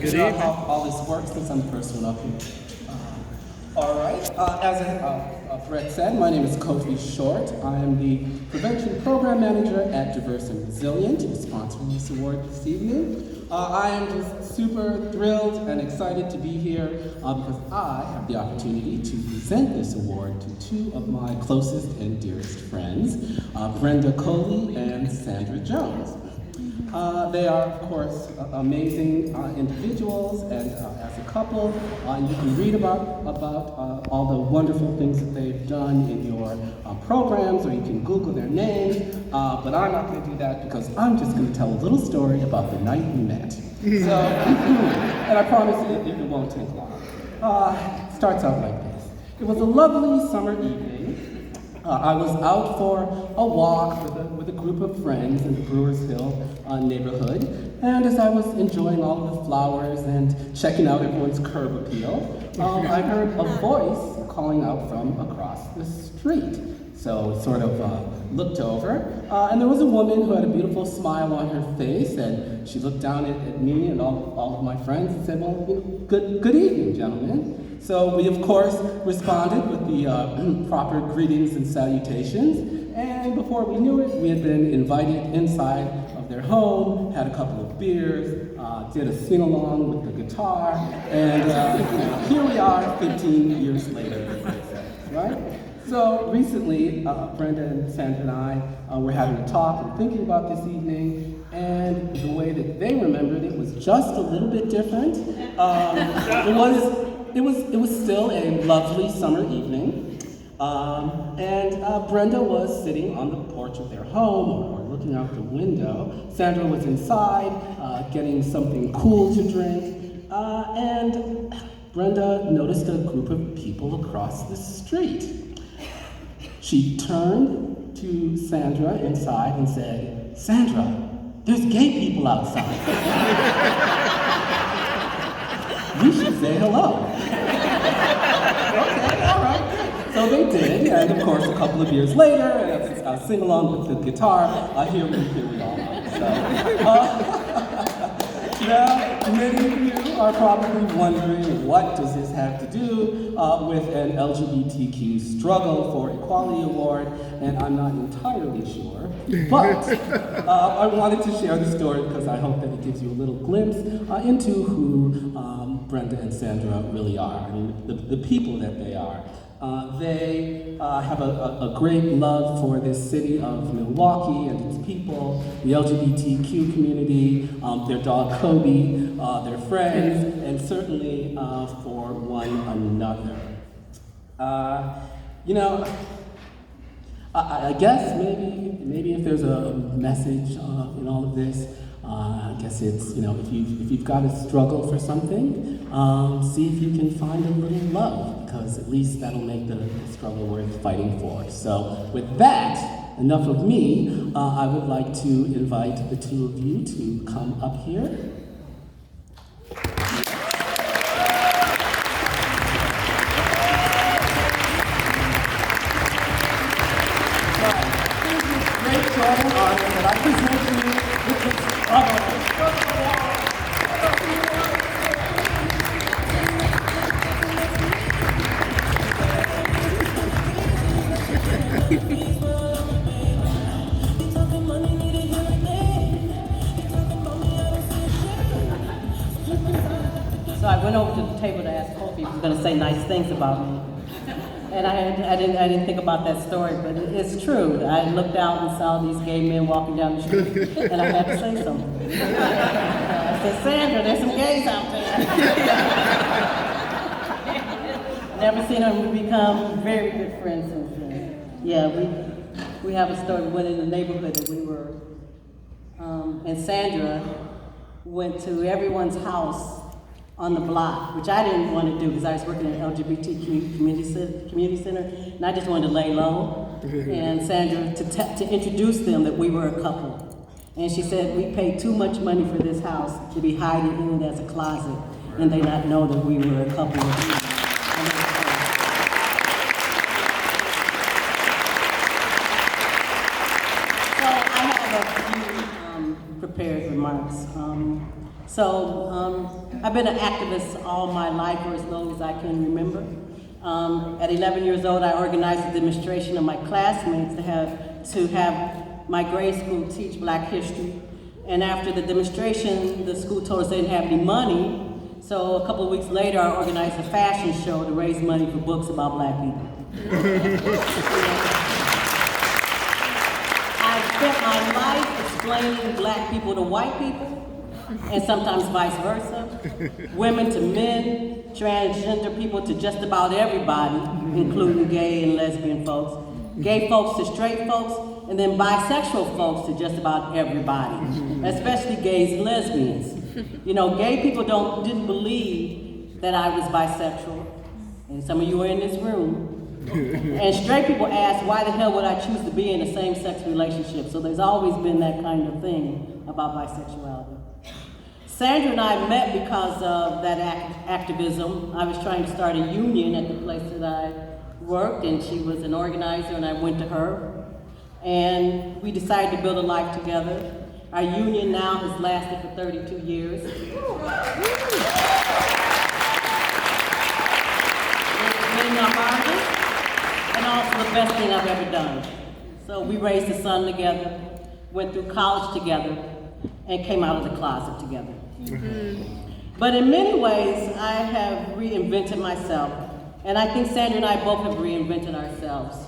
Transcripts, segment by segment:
Good See evening. how all this works since I'm the first one up here. All right. As Brett said, my name is Coley Short. I am the Prevention Program Manager at Diverse and Resilient, who's sponsoring this award this evening. I am just super thrilled and excited to be here because I have the opportunity to present this award to two of my closest and dearest friends, Brenda Coley and Sandra Jones. They are, of course, amazing individuals, and as a couple, you can read about all the wonderful things that they've done in your programs, or you can Google their names, but I'm not going to do that because I'm just going to tell a little story about the night we met. So, and I promise it won't take long. Starts out like this. It was a lovely summer evening. I was out for a walk with a group of friends in the Brewers Hill neighborhood, and as I was enjoying all of the flowers and checking out everyone's curb appeal, I heard a voice calling out from across the street. So sort of looked over, and there was a woman who had a beautiful smile on her face, and she looked down at me and all of my friends and said, well, good evening, gentlemen. So we, of course, responded with the proper greetings and salutations, and before we knew it, we had been invited inside of their home, had a couple of beers, did a sing-along with the guitar, and here we are 15 years later, right? So recently, Brenda and Sandra and I were having a talk and thinking about this evening, and the way that they remembered it was just a little bit different. It was still a lovely summer evening, and Brenda was sitting on the porch of their home or looking out the window. Sandra was inside getting something cool to drink, and Brenda noticed a group of people across the street. She turned to Sandra inside and said, Sandra, there's gay people outside. You should say hello. Okay, all right, great. So they did, and of course, a couple of years later, a sing-along with the guitar, here we all are. So, now, many of you are probably wondering, what does this have to do with an LGBTQ struggle for equality award, and I'm not entirely sure, but I wanted to share the story because I hope that it gives you a little glimpse into who Brenda and Sandra really are. I mean, the people that they are. They have a great love for this city of Milwaukee and its people, the LGBTQ community, their dog Coley, their friends, and certainly for one another. I guess maybe if there's a message in all of this, I guess it's, if you've got to struggle for something, see if you can find a little love, because at least that'll make the struggle worth fighting for. So with that, enough of me, I would like to invite the two of you to come up here. Great joy and honor that I present to you with this So I went over to the table to ask Kofi if he was going to say nice things about me. And I didn't think about that story, but it's true. I looked out and saw these gay men walking down the street, and I had to say something. I said, Sandra, there's some gays out there. Never seen them. We become very good friends since then. Yeah, we have a story. We went in the neighborhood that we were, and Sandra went to everyone's house on the block, which I didn't want to do because I was working at LGBTQ community center, and I just wanted to lay low. And Sandra, to introduce them that we were a couple. And she said, we paid too much money for this house to be hiding in it as a closet, and they not know that we were a couple of people. So I have a few prepared remarks. So I've been an activist all my life, or as long as I can remember. At 11 years old, I organized a demonstration of my classmates to have my grade school teach Black history. And after the demonstration, the school told us they didn't have any money. So a couple of weeks later, I organized a fashion show to raise money for books about Black people. I spent my life explaining Black people to white people, and sometimes vice versa, women to men, transgender people to just about everybody, including gay and lesbian folks, gay folks to straight folks, and then bisexual folks to just about everybody, especially gays and lesbians. You know, gay people didn't believe that I was bisexual, and some of you are in this room. And straight people ask, why the hell would I choose to be in a same-sex relationship? So there's always been that kind of thing about bisexuality. Sandra and I met because of that activism. I was trying to start a union at the place that I worked, and she was an organizer, and I went to her. And we decided to build a life together. Our union now has lasted for 32 years. It's been the hardest and also the best thing I've ever done. So we raised a son together, went through college together, and came out of the closet together. But in many ways, I have reinvented myself. And I think Sandra and I both have reinvented ourselves.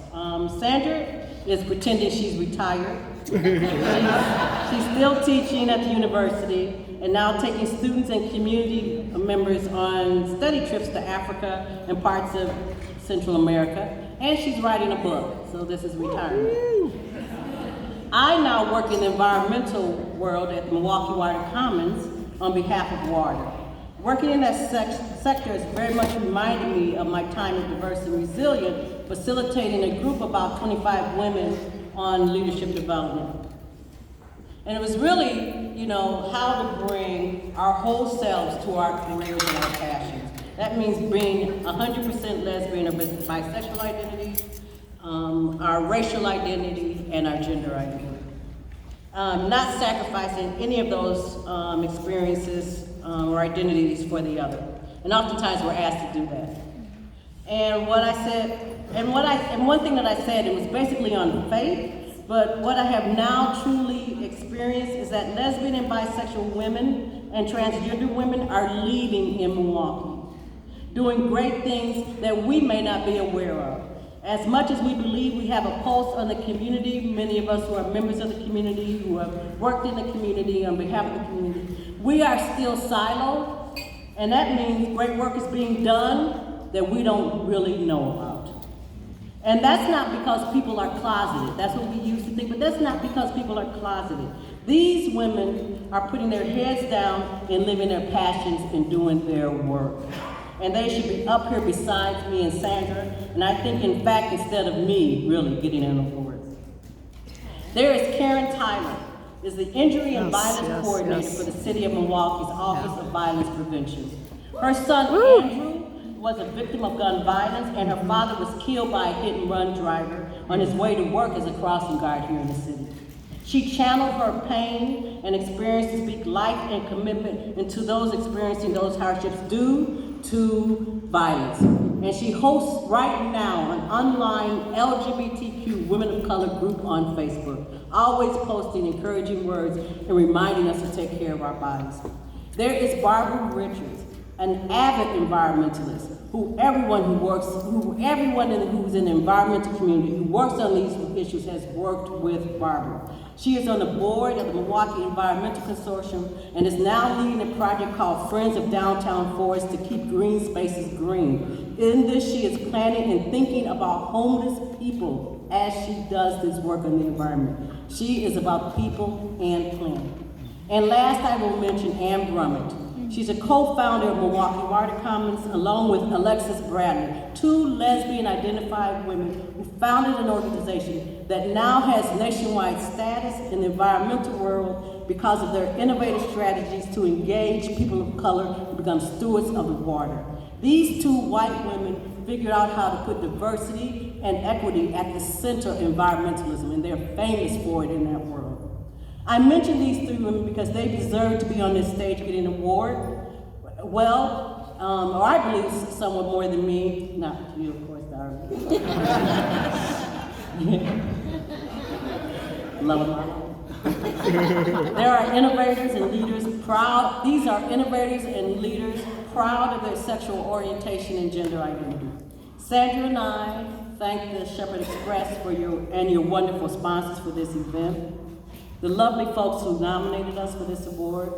Sandra is pretending she's retired. She's still teaching at the university and now taking students and community members on study trips to Africa and parts of Central America. And she's writing a book, so this is retirement. I now work in the environmental world at the Milwaukee Water Commons on behalf of water. Working in that sector has very much reminded me of my time at Diverse and Resilient, facilitating a group of about 25 women on leadership development. And it was really, you know, how to bring our whole selves to our careers and our passions. That means being 100% lesbian or bisexual identity, our racial identity, and our gender identity. Not sacrificing any of those experiences or identities for the other. And oftentimes we're asked to do that. And what I said, and one thing that I said, it was basically on faith, but what I have now truly experienced is that lesbian and bisexual women and transgender women are leading in Milwaukee, doing great things that we may not be aware of. As much as we believe we have a pulse on the community, many of us who are members of the community, who have worked in the community on behalf of the community, we are still siloed, and that means great work is being done that we don't really know about. And that's not because people are closeted. That's what we used to think, but that's not because people are closeted. These women are putting their heads down and living their passions and doing their work. And they should be up here besides me and Sandra, and I think, in fact, instead of me really getting in the awards. There is Karen Tyler, is the Injury and Violence Coordinator for the City of Milwaukee's Office of Violence Prevention. Her son, Andrew, was a victim of gun violence, and her father was killed by a hit-and-run driver on his way to work as a crossing guard here in the city. She channeled her pain and experience to speak life and commitment into those experiencing those hardships due to violence. And she hosts right now an online LGBTQ women of color group on Facebook, always posting encouraging words and reminding us to take care of our bodies. There is Barbara Richards, an avid environmentalist, who's in the environmental community who works on these issues has worked with Barbara. She is on the board of the Milwaukee Environmental Consortium and is now leading a project called Friends of Downtown Forest to keep green spaces green. In this, she is planning and thinking about homeless people as she does this work on the environment. She is about people and planet. And last, I will mention Ann Brummett. She's a co-founder of Milwaukee Water Commons, along with Alexis Bradley, two lesbian-identified women who founded an organization that now has nationwide status in the environmental world because of their innovative strategies to engage people of color to become stewards of the water. These two white women figured out how to put diversity and equity at the center of environmentalism, and they're famous for it in that world. I mention these three women because they deserve to be on this stage getting an award. Well, or I believe somewhat more than me. Not you, of course, darling. Love them. There are innovators and leaders proud. These are innovators and leaders proud of their sexual orientation and gender identity. Sandra and I thank the Shepherd Express for your wonderful sponsors for this event. The lovely folks who nominated us for this award.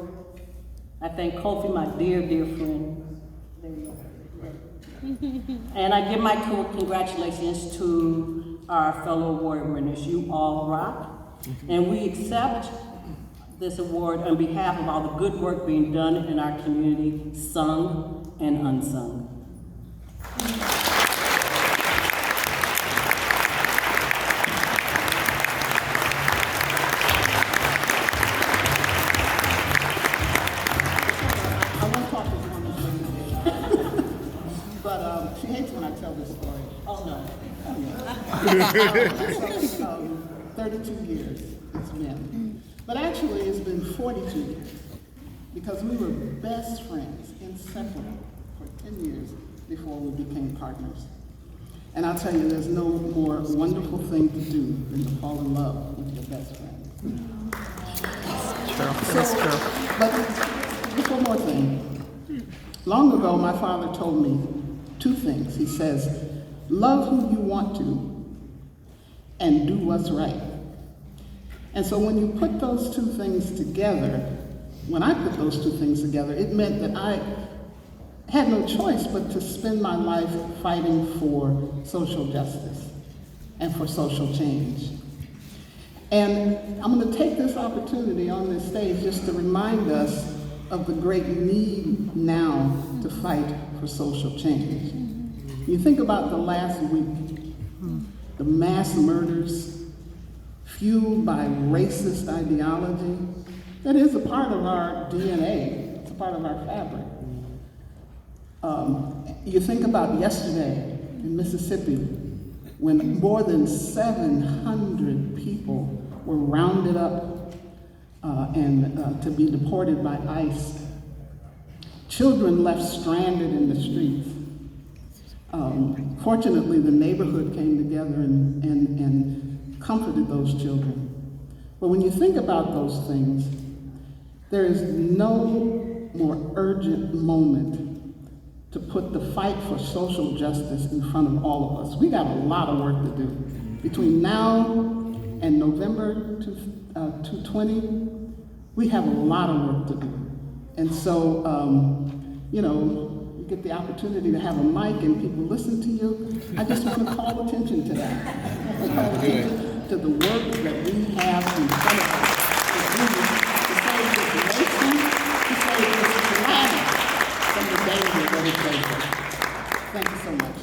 I thank Kofi, my dear, dear friend. There you go. And I give my congratulations to our fellow award winners. You all rock. And we accept this award on behalf of all the good work being done in our community, sung and unsung. But she hates when I tell this story. Oh, no. 32 years it's been. But actually it's been 42 years because we were best friends, inseparable, for 10 years before we became partners. And I'll tell you, there's no more wonderful thing to do than to fall in love with your best friend. That's true. But just one more thing. Long ago, my father told me two things. He says, love who you want to and do what's right. And so when you put those two things together, when I put those two things together, it meant that I had no choice but to spend my life fighting for social justice and for social change. And I'm going to take this opportunity on this stage just to remind us of the great need now to fight for social change. You think about the last week, the mass murders fueled by racist ideology. That is a part of our DNA, it's a part of our fabric. You think about yesterday in Mississippi when more than 700 people were rounded up and to be deported by ICE. Children left stranded in the streets. Fortunately, the neighborhood came together and comforted those children. But when you think about those things, there is no more urgent moment to put the fight for social justice in front of all of us. We got a lot of work to do. Between now and November 2020, we have a lot of work to do. And so, you get the opportunity to have a mic and people listen to you. I just want to call attention to that. And call attention to the work that we have in front of us to save this nation, to save this planet from the danger that it faces. Thank you so much.